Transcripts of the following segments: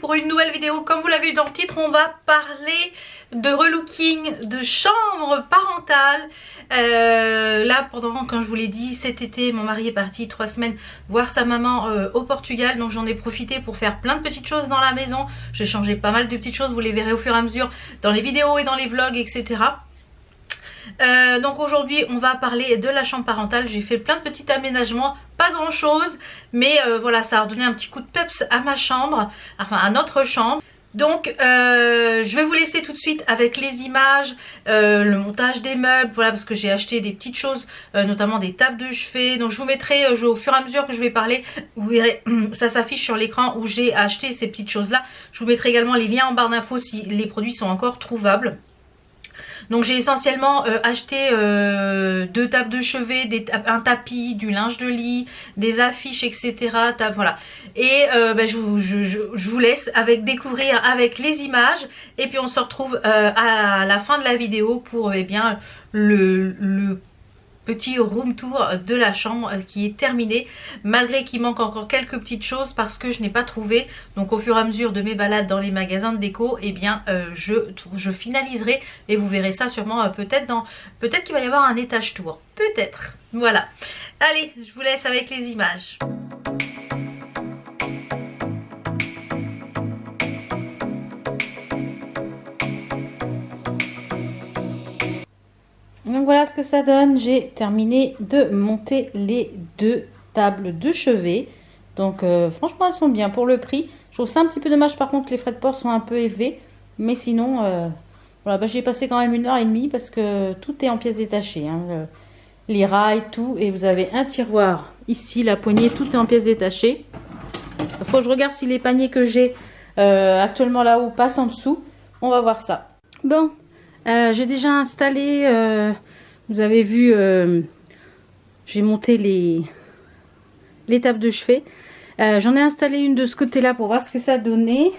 pour une nouvelle vidéo. Comme vous l'avez vu dans le titre, on va parler de relooking de chambre parentale. Là, pendant, comme je vous l'ai dit, cet été, mon mari est parti 3 semaines voir sa maman au Portugal. Donc j'en ai profité pour faire plein de petites choses dans la maison. J'ai changé pas mal de petites choses, vous les verrez au fur et à mesure dans les vidéos et dans les vlogs, etc. Donc aujourd'hui on va parler de la chambre parentale. J'ai fait plein de petits aménagements, pas grand chose, mais voilà, ça a donné un petit coup de peps à ma chambre, enfin à notre chambre. Donc je vais vous laisser tout de suite avec les images, le montage des meubles, voilà, parce que j'ai acheté des petites choses, notamment des tables de chevet. Donc je vous mettrai au fur et à mesure que je vais parler, vous verrez, ça s'affiche sur l'écran où j'ai acheté ces petites choses là. Je vous mettrai également les liens en barre d'infos si les produits sont encore trouvables. Donc j'ai essentiellement acheté 2 tables de chevet, un tapis, du linge de lit, des affiches, etc. Voilà. Et je vous laisse découvrir avec les images. Et puis on se retrouve à la fin de la vidéo pour le petit room tour de la chambre qui est terminé, malgré qu'il manque encore quelques petites choses parce que je n'ai pas trouvé. Donc au fur et à mesure de mes balades dans les magasins de déco, eh bien je finaliserai et vous verrez ça sûrement peut-être qu'il va y avoir un étage tour, peut-être. Voilà, allez, je vous laisse avec les images. Donc voilà ce que ça donne. J'ai terminé de monter les 2 tables de chevet. Donc franchement elles sont bien pour le prix. Je trouve ça un petit peu dommage par contre, les frais de port sont un peu élevés. Mais sinon voilà, j'ai passé quand même 1h30 parce que tout est en pièces détachées, hein. Les rails, tout. Et vous avez un tiroir ici, la poignée, tout est en pièces détachées. Il faut que je regarde si les paniers que j'ai actuellement là-haut passent en dessous. On va voir ça. Bon. J'ai déjà installé, vous avez vu, j'ai monté les tables de chevet. J'en ai installé une de ce côté-là pour voir ce que ça donnait.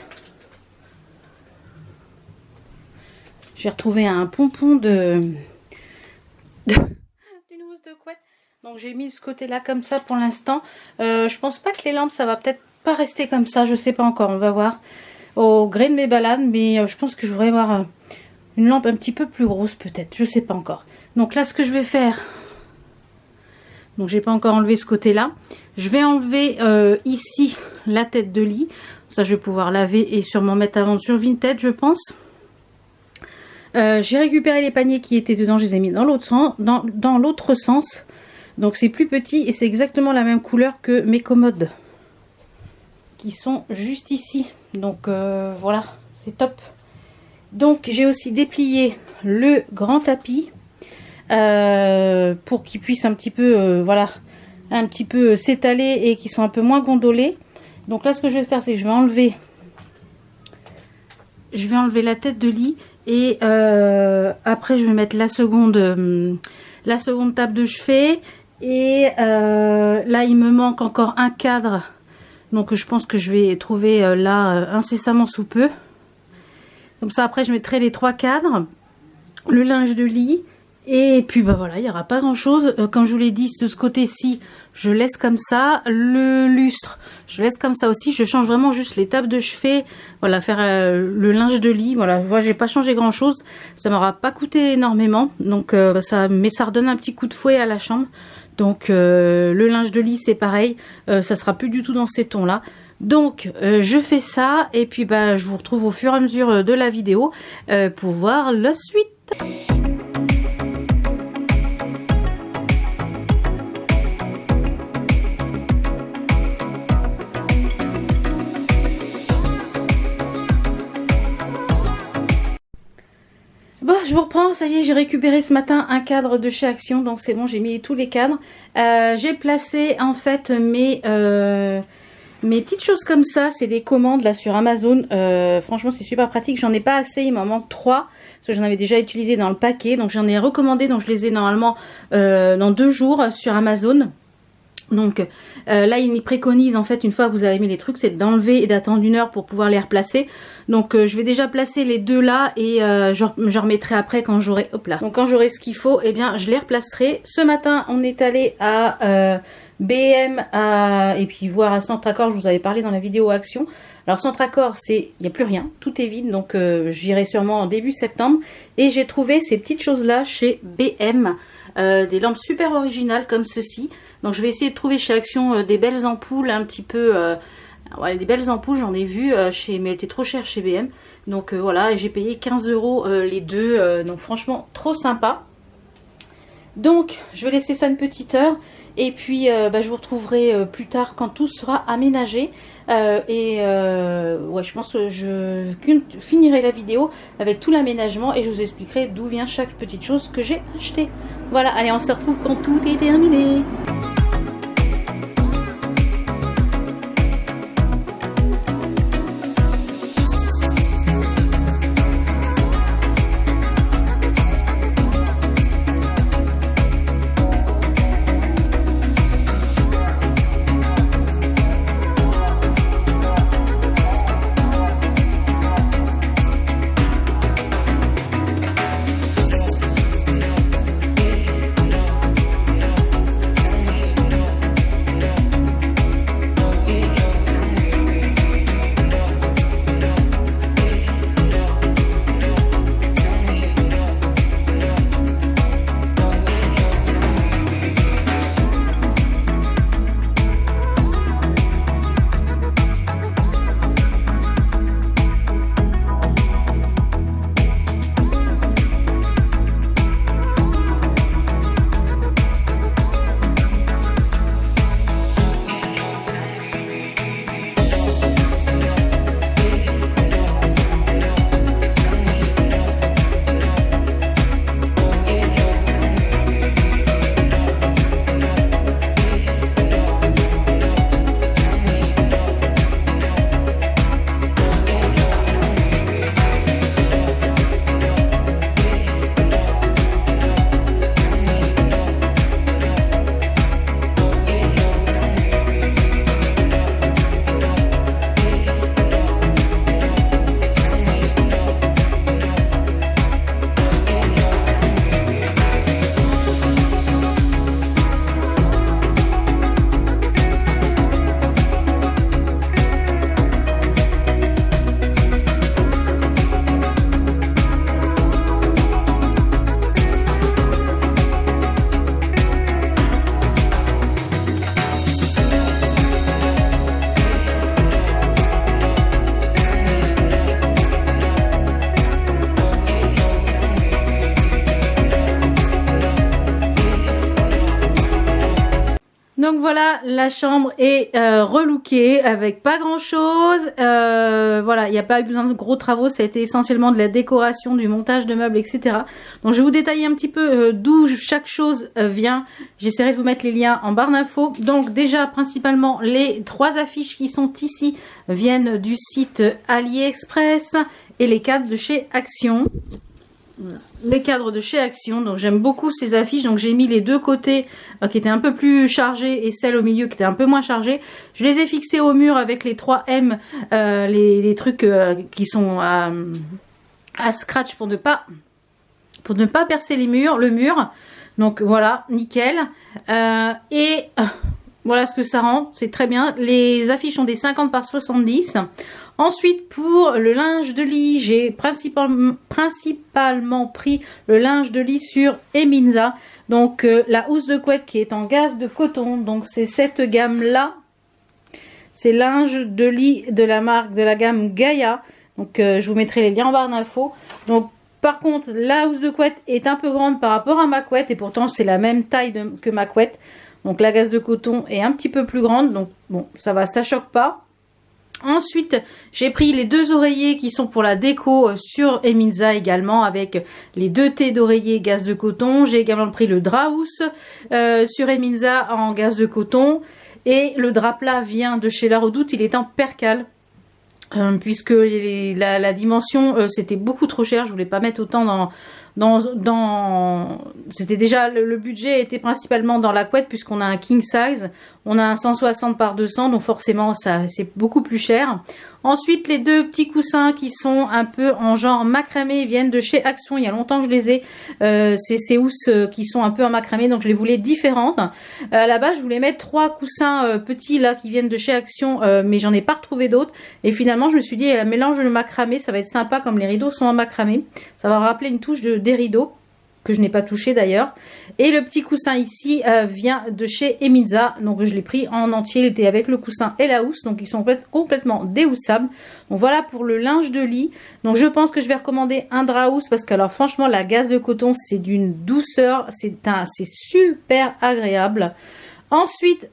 J'ai retrouvé un pompon d'une housse de couette. Donc j'ai mis ce côté-là comme ça pour l'instant. Je pense pas que les lampes, ça va peut-être pas rester comme ça. Je sais pas encore, on va voir au gré de mes balades. Mais je pense que je voudrais voir une lampe un petit peu plus grosse peut-être, je sais pas encore. Donc là ce que je vais faire, donc j'ai pas encore enlevé ce côté là, je vais enlever ici la tête de lit, ça je vais pouvoir laver et sûrement mettre à vendre sur Vinted je pense. J'ai récupéré les paniers qui étaient dedans, je les ai mis dans l'autre sens, dans l'autre sens. Donc c'est plus petit et c'est exactement la même couleur que mes commodes qui sont juste ici. Donc voilà, c'est top. Donc j'ai aussi déplié le grand tapis pour qu'il puisse un petit peu voilà, un petit peu s'étaler et qu'il soit un peu moins gondolé. Donc là ce que je vais faire, c'est que je vais enlever la tête de lit et après je vais mettre la seconde table de chevet. Et là il me manque encore un cadre, donc je pense que je vais trouver là incessamment sous peu. Comme ça après je mettrai les 3 cadres, le linge de lit et puis bah voilà, il n'y aura pas grand chose. Comme je vous l'ai dit, de ce côté-ci je laisse comme ça, le lustre je laisse comme ça aussi. Je change vraiment juste les tables de chevet, voilà, faire le linge de lit. Voilà, moi j'ai pas changé grand chose, ça m'aura pas coûté énormément, donc mais ça redonne un petit coup de fouet à la chambre. Donc le linge de lit c'est pareil, ça sera plus du tout dans ces tons là. Donc je fais ça et puis bah je vous retrouve au fur et à mesure de la vidéo pour voir la suite. Bon, je vous reprends, ça y est, j'ai récupéré ce matin un cadre de chez Action, donc c'est bon, j'ai mis tous les cadres. J'ai placé en fait mes petites choses comme ça, c'est des commandes là sur Amazon. Franchement c'est super pratique, j'en ai pas assez, il m'en manque 3 parce que j'en avais déjà utilisé dans le paquet, donc j'en ai recommandé, donc je les ai normalement dans 2 jours sur Amazon. Donc là il préconise en fait, une fois que vous avez mis les trucs, c'est d'enlever et d'attendre 1 heure pour pouvoir les replacer. Donc je vais déjà placer les deux là et je remettrai après quand j'aurai, hop là. Donc quand j'aurai ce qu'il faut, et bien je les replacerai. Ce matin on est allé à BM et puis voir à Centracor, je vous avais parlé dans la vidéo Action. Alors Centracor, il n'y a plus rien, tout est vide, donc j'irai sûrement en début septembre. Et j'ai trouvé ces petites choses là chez BM, des lampes super originales comme ceci. Donc je vais essayer de trouver chez Action des belles ampoules un petit peu, voilà, des belles ampoules, j'en ai vu mais elles étaient trop chères chez BM. Donc voilà, j'ai payé 15 € les deux, donc franchement trop sympa. Donc je vais laisser ça une petite heure et puis je vous retrouverai plus tard quand tout sera aménagé. Ouais, je pense que je finirai la vidéo avec tout l'aménagement et je vous expliquerai d'où vient chaque petite chose que j'ai acheté. Voilà, allez, on se retrouve quand tout est terminé. Donc voilà, la chambre est relookée avec pas grand chose. Voilà, il n'y a pas eu besoin de gros travaux, ça a été essentiellement de la décoration, du montage de meubles, etc. Donc je vais vous détailler un petit peu d'où chaque chose vient. J'essaierai de vous mettre les liens en barre d'infos. Donc déjà, principalement, les 3 affiches qui sont ici viennent du site AliExpress et les cadres de chez Action. Voilà. Les cadres de chez Action, donc j'aime beaucoup ces affiches, donc j'ai mis les deux côtés qui étaient un peu plus chargés et celle au milieu qui était un peu moins chargée. Je les ai fixées au mur avec les 3M, les trucs qui sont à scratch pour ne pas percer le mur. Donc voilà, nickel. Et voilà ce que ça rend, c'est très bien. Les affiches sont des 50 par 70. Ensuite, pour le linge de lit, j'ai principalement pris le linge de lit sur Eminza. Donc la housse de couette qui est en gaze de coton. Donc c'est cette gamme là. C'est linge de lit de la marque de la gamme Gaia. Donc je vous mettrai les liens en barre d'infos. Donc par contre, la housse de couette est un peu grande par rapport à ma couette. Et pourtant c'est la même taille que ma couette. Donc la gaze de coton est un petit peu plus grande. Donc bon, ça va, ça choque pas. Ensuite, j'ai pris les 2 oreillers qui sont pour la déco sur Eminza également, avec les 2 T d'oreiller gaze de coton. J'ai également pris le drap housse sur Eminza en gaze de coton. Et le drap plat vient de chez La Redoute, il est en percale. Puisque la dimension c'était beaucoup trop cher, je voulais pas mettre autant C'était déjà le budget était principalement dans la couette puisqu'on a un king size, on a un 160 par 200, donc forcément ça c'est beaucoup plus cher. Ensuite, les deux petits coussins qui sont un peu en genre macramé viennent de chez Action. Il y a longtemps que je les ai. C'est ces housses qui sont un peu en macramé, donc je les voulais différentes. À la base, je voulais mettre 3 coussins petits là qui viennent de chez Action, mais j'en ai pas retrouvé d'autres. Et finalement, je me suis dit, un mélange de macramé, ça va être sympa comme les rideaux sont en macramé. Ça va rappeler une touche des rideaux, que je n'ai pas touché d'ailleurs. Et le petit coussin ici vient de chez Emiza, donc je l'ai pris en entier, il était avec le coussin et la housse, donc ils sont complètement déhoussables. Donc voilà pour le linge de lit. Donc je pense que je vais recommander un drap housse parce que alors franchement la gaze de coton c'est d'une douceur, c'est super agréable. Ensuite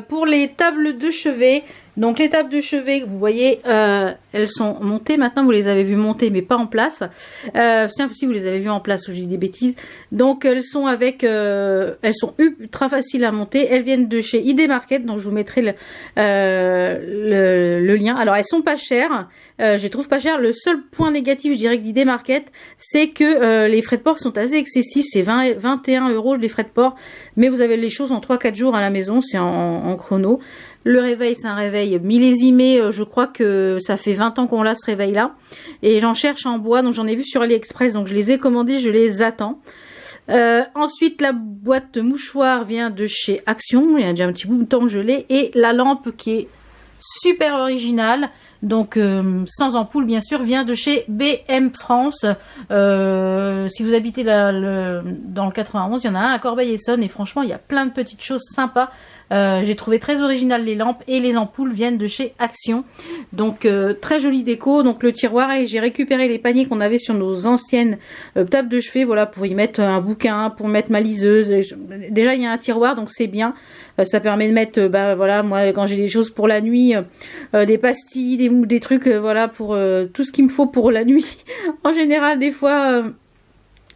pour les tables de chevet, donc les tables de chevet, vous voyez, elles sont montées. Maintenant, vous les avez vues monter, mais pas en place. Si vous les avez vues en place, ou je dis des bêtises. Donc, elles sont ultra faciles à monter. Elles viennent de chez ID Market, donc je vous mettrai le lien. Alors, elles sont pas chères. Je les trouve pas chères. Le seul point négatif, je dirais, que d'ID Market, c'est que les frais de port sont assez excessifs. C'est 21 € les frais de port. Mais vous avez les choses en 3-4 jours à la maison. C'est en chrono. Le réveil, c'est un réveil millésimé. Je crois que ça fait 20 ans qu'on l'a ce réveil là. Et j'en cherche en bois. Donc j'en ai vu sur AliExpress. Donc je les ai commandés. Je les attends. Ensuite, la boîte de mouchoirs vient de chez Action. Il y a déjà un petit bout de temps que je l'ai. Et la lampe qui est super originale. Donc sans ampoule bien sûr, vient de chez BM France. Si vous habitez dans le 91, il y en a un à Corbeil-Essonnes. Et franchement, il y a plein de petites choses sympas. J'ai trouvé très original les lampes et les ampoules viennent de chez Action. Donc très jolie déco. Donc le tiroir, et j'ai récupéré les paniers qu'on avait sur nos anciennes tables de chevet, voilà, pour y mettre un bouquin, pour mettre ma liseuse. Déjà il y a un tiroir, donc c'est bien. Ça permet de mettre, voilà, moi quand j'ai des choses pour la nuit, des pastilles, des trucs, voilà, pour tout ce qu'il me faut pour la nuit. En général, des fois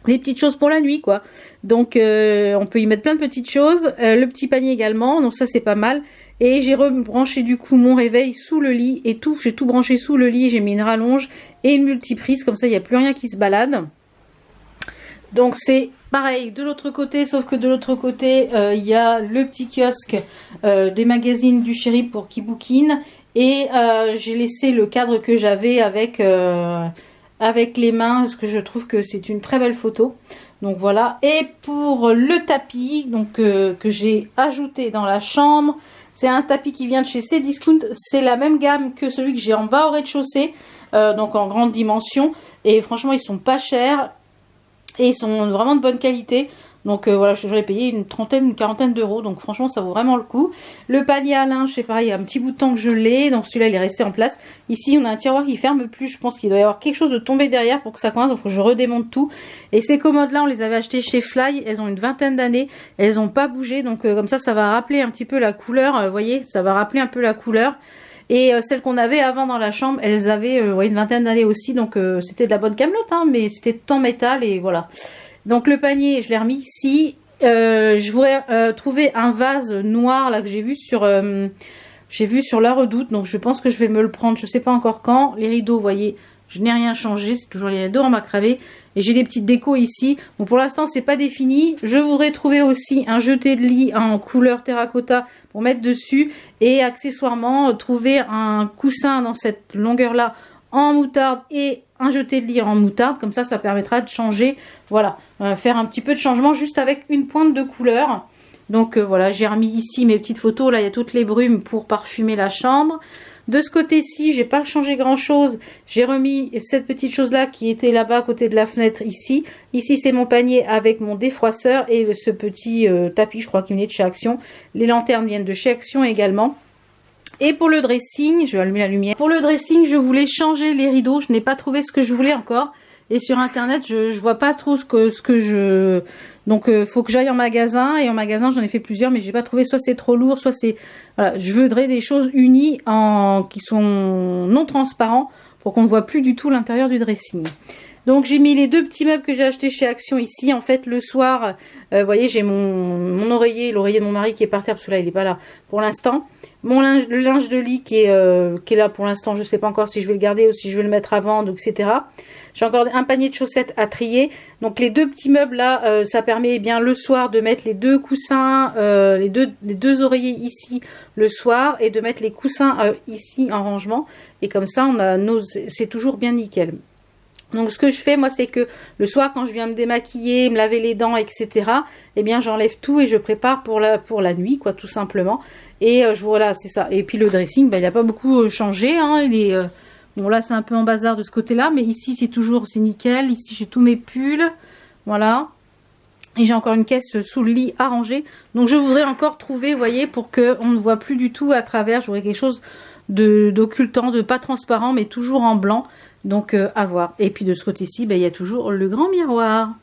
des petites choses pour la nuit quoi. Donc on peut y mettre plein de petites choses. Le petit panier également, donc ça c'est pas mal. Et j'ai rebranché du coup mon réveil sous le lit et tout. J'ai tout branché sous le lit. J'ai mis une rallonge et une multiprise, comme ça il n'y a plus rien qui se balade. Donc c'est pareil de l'autre côté, sauf que de l'autre côté il y a le petit kiosque des magazines du chéri pour qui bouquine. Et j'ai laissé le cadre que j'avais avec les mains, parce que je trouve que c'est une très belle photo. Donc voilà. Et pour le tapis, donc que j'ai ajouté dans la chambre, c'est un tapis qui vient de chez Cdiscount. C'est la même gamme que celui que j'ai en bas au rez-de-chaussée, donc en grande dimension. Et franchement, ils sont pas chers et ils sont vraiment de bonne qualité. Donc voilà, je l'ai payé une quarantaine d'euros. Donc franchement, ça vaut vraiment le coup. Le panier à linge, c'est pareil, il y a un petit bout de temps que je l'ai. Donc celui-là, il est resté en place. Ici, on a un tiroir qui ferme plus. Je pense qu'il doit y avoir quelque chose de tombé derrière pour que ça coince. Donc il faut que je redémonte tout. Et ces commodes-là, on les avait achetées chez Fly. Elles ont une vingtaine d'années. Elles n'ont pas bougé. Donc comme ça va rappeler un petit peu la couleur. Vous voyez, ça va rappeler un peu la couleur. Et celles qu'on avait avant dans la chambre, elles avaient une vingtaine d'années aussi. Donc c'était de la bonne camelote, hein, mais c'était tout en métal et voilà. Donc le panier, je l'ai remis ici. Je voudrais trouver un vase noir là que j'ai vu sur La Redoute. Donc je pense que je vais me le prendre. Je sais pas encore quand. Les rideaux, vous voyez, je n'ai rien changé. C'est toujours les rideaux en macramé. Et j'ai des petites décos ici. Donc pour l'instant, c'est pas défini. Je voudrais trouver aussi un jeté de lit en couleur terracotta pour mettre dessus. Et accessoirement, trouver un coussin dans cette longueur là en moutarde et un jeté de lit en moutarde, comme ça permettra de changer, voilà, faire un petit peu de changement juste avec une pointe de couleur. Donc voilà, j'ai remis ici mes petites photos, là il y a toutes les brumes pour parfumer la chambre. De ce côté-ci, j'ai pas changé grand chose, j'ai remis cette petite chose là qui était là-bas à côté de la fenêtre ici. Ici c'est mon panier avec mon défroisseur et ce petit tapis, je crois qu'il venait de chez Action. Les lanternes viennent de chez Action également. Et pour le dressing, je vais allumer la lumière. Pour le dressing, je voulais changer les rideaux. Je n'ai pas trouvé ce que je voulais encore. Et sur internet, je vois pas trop ce que je... Donc faut que j'aille en magasin. Et en magasin, j'en ai fait plusieurs, mais j'ai pas trouvé. Soit c'est trop lourd, soit c'est... Voilà, je voudrais des choses unies qui sont non transparents pour qu'on ne voit plus du tout l'intérieur du dressing. Donc j'ai mis les deux petits meubles que j'ai achetés chez Action ici. En fait le soir, vous voyez, j'ai mon oreiller, l'oreiller de mon mari qui est par terre parce que là il n'est pas là pour l'instant. Mon linge, le linge de lit qui est là pour l'instant. Je ne sais pas encore si je vais le garder ou si je vais le mettre à vendre, etc. J'ai encore un panier de chaussettes à trier. Donc les deux petits meubles là, ça permet bien le soir de mettre les deux coussins, les deux oreillers ici le soir et de mettre les coussins ici en rangement. Et comme ça, on a c'est toujours bien nickel. Donc ce que je fais moi, c'est que le soir quand je viens me démaquiller, me laver les dents, etc. Eh bien j'enlève tout et je prépare pour la nuit, quoi, tout simplement. Et voilà, c'est ça. Et puis le dressing, il n'a pas beaucoup changé, hein. Il est bon, là c'est un peu en bazar de ce côté-là, mais ici c'est nickel. Ici j'ai tous mes pulls, voilà. Et j'ai encore une caisse sous le lit à ranger. Donc je voudrais encore trouver, vous voyez, pour que on ne voit plus du tout à travers. Je voudrais quelque chose d'occultant, de pas transparent, mais toujours en blanc. Donc à voir. Et puis de ce côté-ci, il y a toujours le grand miroir.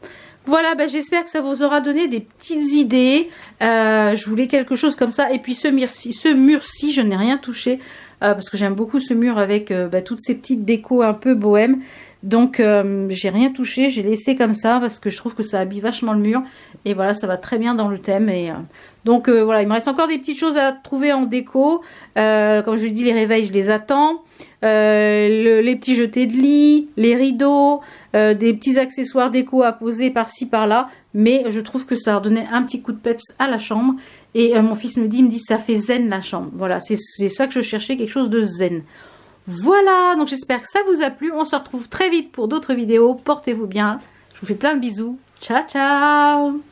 Voilà, j'espère que ça vous aura donné des petites idées. Je voulais quelque chose comme ça. Et puis ce mur-ci, je n'ai rien touché. Parce que j'aime beaucoup ce mur avec toutes ces petites décos un peu bohème. Donc j'ai rien touché, j'ai laissé comme ça parce que je trouve que ça habille vachement le mur. Et voilà, ça va très bien dans le thème. Et donc voilà, il me reste encore des petites choses à trouver en déco. Comme je vous dis, les réveils, je les attends. Les petits jetés de lit, les rideaux, des petits accessoires déco à poser par-ci par-là. Mais je trouve que ça a redonné un petit coup de peps à la chambre. Et mon fils me dit ça fait zen la chambre. Voilà, c'est ça que je cherchais, quelque chose de zen. Voilà, donc j'espère que ça vous a plu. On se retrouve très vite pour d'autres vidéos. Portez-vous bien. Je vous fais plein de bisous. Ciao, ciao!